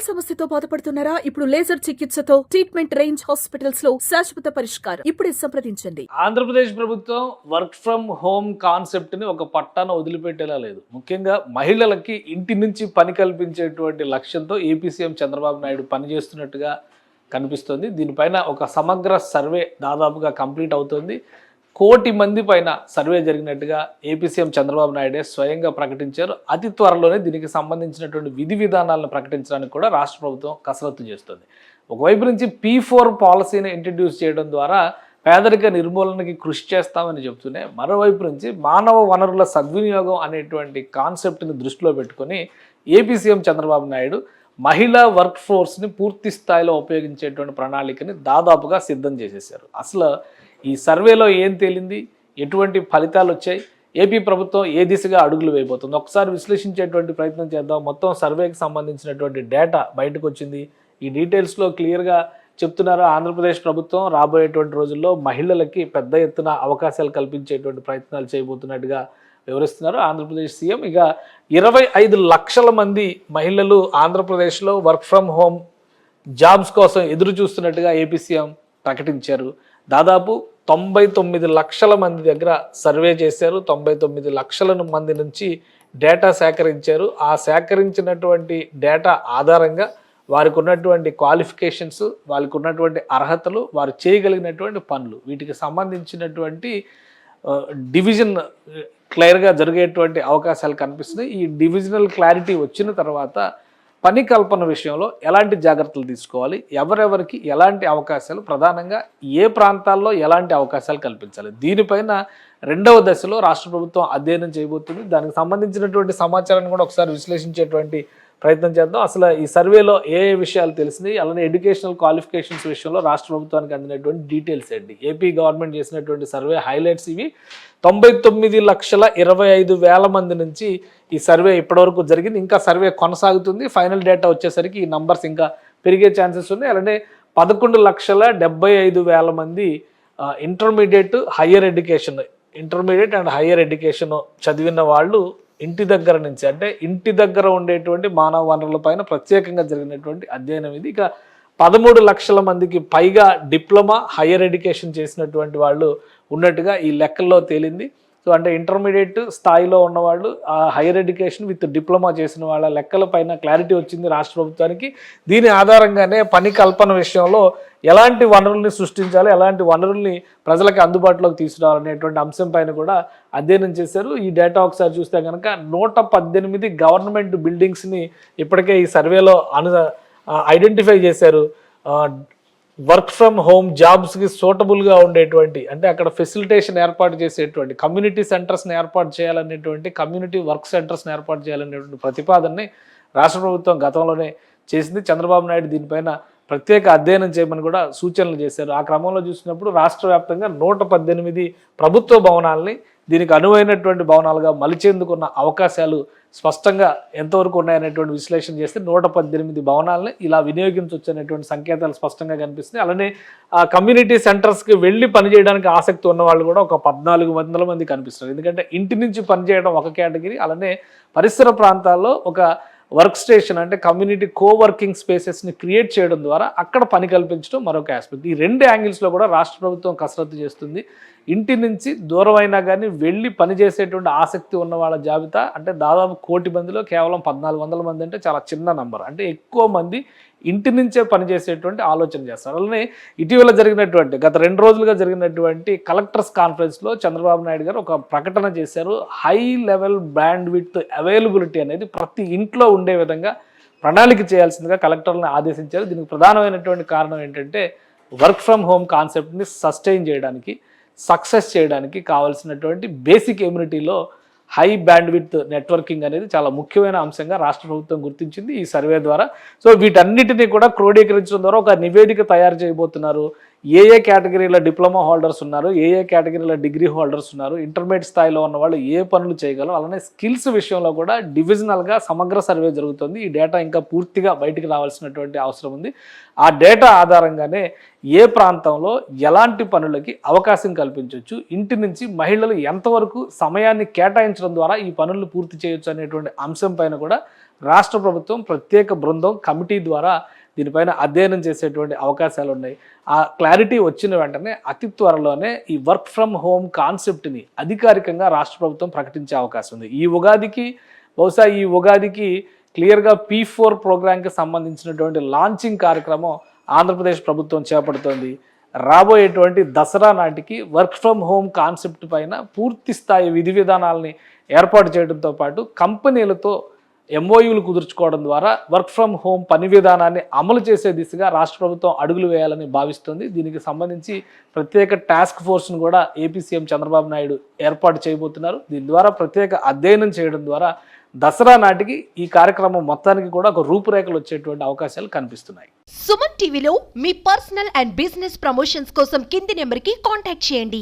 సమస్యతో బాధపడుతున్నారా? ఇప్పుడు లేజర్ చికిత్సతో ట్రీట్మెంట్ రేంజ్ హాస్పిటల్స్ లో శాశ్వత పరిష్కారం. ఇప్పుడే సంప్రదించండి. ఆంధ్రప్రదేశ్ ప్రభుత్వం వర్క్ ఫ్రమ్ హోమ్ కాన్సెప్ట్ ని ఒక పట్టాన వదిలిపెట్టేలా లేదు. ముఖ్యంగా మహిళలకి ఇంటి నుంచి పని కల్పించేటువంటి లక్ష్యంతో ఏపీ సీఎం చంద్రబాబు నాయుడు పనిచేస్తున్నట్టుగా కనిపిస్తోంది. దీనిపైన ఒక సమగ్ర సర్వే దాదాపుగా కంప్లీట్ అవుతుంది. 1 కోటి మంది పైన సర్వే జరిగినట్టుగా ఏపీ సీఎం చంద్రబాబు నాయుడే స్వయంగా ప్రకటించారు. అతి త్వరలోనే దీనికి సంబంధించినటువంటి విధి విధానాలను ప్రకటించడానికి కూడా రాష్ట్ర ప్రభుత్వం కసరత్తు చేస్తుంది. ఒకవైపు నుంచి P4 పాలసీని ఇంట్రడ్యూస్ చేయడం ద్వారా పేదరిక నిర్మూలనకి కృషి చేస్తామని చెప్తూనే, మరోవైపు నుంచి మానవ వనరుల సద్వినియోగం అనేటువంటి కాన్సెప్ట్ని దృష్టిలో పెట్టుకొని ఏపీ సీఎం చంద్రబాబు నాయుడు మహిళా వర్క్ ఫోర్స్ని పూర్తి స్థాయిలో ఉపయోగించేటువంటి ప్రణాళికని దాదాపుగా సిద్ధం చేసేసారు. అసలు ఈ సర్వేలో ఏం తేలింది, ఎటువంటి ఫలితాలు వచ్చాయి, ఏపీ ప్రభుత్వం ఏ దిశగా అడుగులు వేయబోతుంది, ఒకసారి విశ్లేషించేటువంటి ప్రయత్నం చేద్దాం. మొత్తం సర్వేకి సంబంధించినటువంటి డేటా బయటకు వచ్చింది. ఈ డీటెయిల్స్లో క్లియర్గా చెప్తున్నారు. ఆంధ్రప్రదేశ్ ప్రభుత్వం రాబోయేటువంటి రోజుల్లో మహిళలకి పెద్ద ఎత్తున అవకాశాలు కల్పించేటువంటి ప్రయత్నాలు చేయబోతున్నట్టుగా వివరిస్తున్నారు ఆంధ్రప్రదేశ్ సీఎం. ఇక 25 లక్షల మంది మహిళలు ఆంధ్రప్రదేశ్లో వర్క్ ఫ్రమ్ హోమ్ జాబ్స్ కోసం ఎదురు చూస్తున్నట్టుగా ఏపీ సీఎం ప్రకటించారు. దాదాపు 99 లక్షల మంది దగ్గర సర్వే చేశారు. 99 లక్షల మంది నుంచి డేటా సేకరించారు. ఆ సేకరించినటువంటి డేటా ఆధారంగా వారికి ఉన్నటువంటి క్వాలిఫికేషన్స్, వారికి ఉన్నటువంటి అర్హతలు, వారు చేయగలిగినటువంటి పనులు, వీటికి సంబంధించినటువంటి డివిజన్ క్లియర్గా జరిగేటువంటి అవకాశాలు కనిపిస్తున్నాయి. ఈ డివిజనల్ క్లారిటీ వచ్చిన తర్వాత పని కల్పన విషయంలో ఎలాంటి జాగ్రత్తలు తీసుకోవాలి, ఎవరెవరికి ఎలాంటి అవకాశాలు, ప్రధానంగా ఏ ప్రాంతాల్లో ఎలాంటి అవకాశాలు కల్పించాలి, దీనిపైన 2వ దశలో రాష్ట్ర ప్రభుత్వం అధ్యయనం చేయబోతుంది. దానికి సంబంధించినటువంటి సమాచారాన్ని కూడా ఒకసారి విశ్లేషించేటువంటి ప్రయత్నం చేద్దాం. అసలు ఈ సర్వేలో ఏ విషయాలు తెలిసింది, అలానే ఎడ్యుకేషనల్ క్వాలిఫికేషన్స్ విషయంలో రాష్ట్ర ప్రభుత్వానికి అందినటువంటి డీటెయిల్స్ ఏంటి, ఏపీ గవర్నమెంట్ చేసినటువంటి సర్వే హైలైట్స్ ఇవి. 99,25,000 మంది నుంచి ఈ సర్వే ఇప్పటివరకు జరిగింది. ఇంకా సర్వే కొనసాగుతుంది. ఫైనల్ డేటా వచ్చేసరికి ఈ నంబర్స్ ఇంకా పెరిగే ఛాన్సెస్ ఉన్నాయి. అలానే 11,75,000 మంది ఇంటర్మీడియట్ అండ్ హయ్యర్ ఎడ్యుకేషన్ చదివిన వాళ్ళు ఇంటి దగ్గర నుంచి, అంటే ఇంటి దగ్గర ఉండేటువంటి మానవ వనరుల పైన ప్రత్యేకంగా జరిగినటువంటి అధ్యయనం ఇది. ఇక 13 లక్షల మందికి పైగా డిప్లొమా హయ్యర్ ఎడ్యుకేషన్ చేసినటువంటి వాళ్ళు ఉన్నట్టుగా ఈ లెక్కల్లో తేలింది. సో అంటే ఇంటర్మీడియట్ స్థాయిలో ఉన్నవాళ్ళు, ఆ హయ్యర్ ఎడ్యుకేషన్ విత్ డిప్లొమా చేసిన వాళ్ళ లెక్కల పైన క్లారిటీ వచ్చింది రాష్ట్ర ప్రభుత్వానికి. దీని ఆధారంగానే పని కల్పన విషయంలో ఎలాంటి వనరుల్ని సృష్టించాలి, ఎలాంటి వనరుల్ని ప్రజలకు అందుబాటులోకి తీసుకురావాలనేటువంటి అంశం పైన కూడా అధ్యయనం చేశారు. ఈ డేటా ఒకసారి చూస్తే కనుక 118 గవర్నమెంట్ బిల్డింగ్స్ని ఇప్పటికే ఈ సర్వేలో ఐడెంటిఫై చేశారు. వర్క్ ఫ్రమ్ హోమ్ జాబ్స్కి సూటబుల్గా ఉండేటువంటి, అంటే అక్కడ ఫెసిలిటేషన్ ఏర్పాటు చేసేటువంటి కమ్యూనిటీ సెంటర్స్ని ఏర్పాటు చేయాలనేటువంటి, కమ్యూనిటీ వర్క్ సెంటర్స్ని ఏర్పాటు చేయాలనేటువంటి ప్రతిపాదనని రాష్ట్ర ప్రభుత్వం గతంలోనే చేసింది. చంద్రబాబు నాయుడు దీనిపైన ప్రత్యేక అధ్యయనం చేయమని కూడా సూచనలు చేశారు. ఆ క్రమంలో చూసినప్పుడు రాష్ట్ర వ్యాప్తంగా 118 ప్రభుత్వ భవనాలని దీనికి అనువైనటువంటి భవనాలుగా మలిచేందుకున్న అవకాశాలు స్పష్టంగా ఎంతవరకు ఉన్నాయనేటువంటి విశ్లేషణ చేస్తే 118 భవనాలని ఇలా వినియోగించవచ్చు అనేటువంటి సంకేతాలు స్పష్టంగా కనిపిస్తున్నాయి. అలానే ఆ కమ్యూనిటీ సెంటర్స్కి వెళ్ళి పనిచేయడానికి ఆసక్తి ఉన్న వాళ్ళు కూడా ఒక 1,400 మంది కనిపిస్తున్నారు. ఎందుకంటే ఇంటి నుంచి పనిచేయడం ఒక కేటగిరీ, అలానే పరిసర ప్రాంతాల్లో ఒక వర్క్ స్టేషన్, అంటే కమ్యూనిటీ కోవర్కింగ్ స్పేసెస్ని క్రియేట్ చేయడం ద్వారా అక్కడ పని కల్పించడం మరొక ఆస్పెక్ట్. ఈ 2 యాంగిల్స్లో కూడా రాష్ట్ర ప్రభుత్వం కసరత్తు చేస్తుంది. ఇంటి నుంచి దూరమైనా కానీ వెళ్ళి పనిచేసేటువంటి ఆసక్తి ఉన్న వాళ్ళ జాబితా, అంటే దాదాపు 1 కోటి మందిలో కేవలం 1,400 మంది అంటే చాలా చిన్న నంబర్. అంటే ఎక్కువ మంది ఇంటి నుంచే పనిచేసేటువంటి ఆలోచన చేస్తారు. అలానే ఇటీవల జరిగినటువంటి, గత 2 రోజులుగా జరిగినటువంటి కలెక్టర్స్ కాన్ఫరెన్స్లో చంద్రబాబు నాయుడు గారు ఒక ప్రకటన చేశారు. High level band width availability అనేది ప్రతి ఇంట్లో ఉండే విధంగా ప్రణాళిక చేయాల్సిందిగా కలెక్టర్లను ఆదేశించారు. దీనికి ప్రధానమైనటువంటి కారణం ఏంటంటే, వర్క్ ఫ్రమ్ హోమ్ కాన్సెప్ట్ని సస్టైన్ చేయడానికి, సక్సెస్ చేయడానికి కావాల్సినటువంటి బేసిక్ ఎమ్యూనిటీలో హై బ్యాండ్ విడ్త్ నెట్వర్కింగ్ అనేది చాలా ముఖ్యమైన అంశంగా రాష్ట్ర ప్రభుత్వం గుర్తించింది ఈ సర్వే ద్వారా. సో వీటన్నిటినీ కూడా క్రోడీకరించడం ద్వారా ఒక నివేదిక తయారు చేయబోతున్నారు. ఏ కేటగిరీల డిప్లొమా హోల్డర్స్ ఉన్నారు, ఏ కేటగిరీల డిగ్రీ హోల్డర్స్ ఉన్నారు, ఇంటర్మీడియట్ స్థాయిలో ఉన్న వాళ్ళు ఏ పనులు చేయగలరు, అలానే స్కిల్స్ విషయంలో కూడా డివిజనల్గా సమగ్ర సర్వే జరుగుతుంది. ఈ డేటా ఇంకా పూర్తిగా బయటికి రావాల్సినటువంటి అవసరం ఉంది. ఆ డేటా ఆధారంగానే ఏ ప్రాంతంలో ఎలాంటి పనులకి అవకాశం కల్పించవచ్చు, ఇంటి నుంచి మహిళలు ఎంతవరకు సమయాన్ని కేటాయించడం ద్వారా ఈ పనులు పూర్తి చేయొచ్చు అనేటువంటి అంశం పైన కూడా రాష్ట్ర ప్రభుత్వం ప్రత్యేక బృందం కమిటీ ద్వారా దీనిపైన అధ్యయనం చేసేటువంటి అవకాశాలు ఉన్నాయి. ఆ క్లారిటీ వచ్చిన వెంటనే అతి త్వరలోనే ఈ వర్క్ ఫ్రమ్ హోమ్ కాన్సెప్ట్ని అధికారికంగా రాష్ట్ర ప్రభుత్వం ప్రకటించే అవకాశం ఉంది. బహుశా ఈ ఉగాదికి క్లియర్గా P4 ప్రోగ్రాంకి సంబంధించినటువంటి లాంచింగ్ కార్యక్రమం ఆంధ్రప్రదేశ్ ప్రభుత్వం చేపడుతోంది. రాబోయేటువంటి దసరా నాటికి వర్క్ ఫ్రమ్ హోమ్ కాన్సెప్ట్ పైన పూర్తి స్థాయి విధి విధానాలని ఏర్పాటు చేయడంతో పాటు కంపెనీలతో MOUలు కుదుర్చుకోవడం ద్వారా వర్క్ ఫ్రమ్ హోమ్ పని విధానాన్ని అమలు చేసే దిశగా రాష్ట్ర ప్రభుత్వం అడుగులు వేయాలని భావిస్తుంది. దీనికి సంబంధించి ప్రత్యేక టాస్క్ ఫోర్స్ను కూడా ఏపీ సీఎం చంద్రబాబు నాయుడు ఏర్పాటు చేయబోతున్నారు. దీని ద్వారా ప్రత్యేక అధ్యయనం చేయడం ద్వారా దసరా నాటికి ఈ కార్యక్రమం మొత్తానికి కూడా ఒక రూపురేఖలు వచ్చేటువంటి అవకాశాలు కనిపిస్తున్నాయి. సుమన్ టీవీలో మీ పర్సనల్ అండ్ బిజినెస్ ప్రమోషన్స్ కోసం కింది నెంబర్కి కాంటాక్ట్ చేయండి.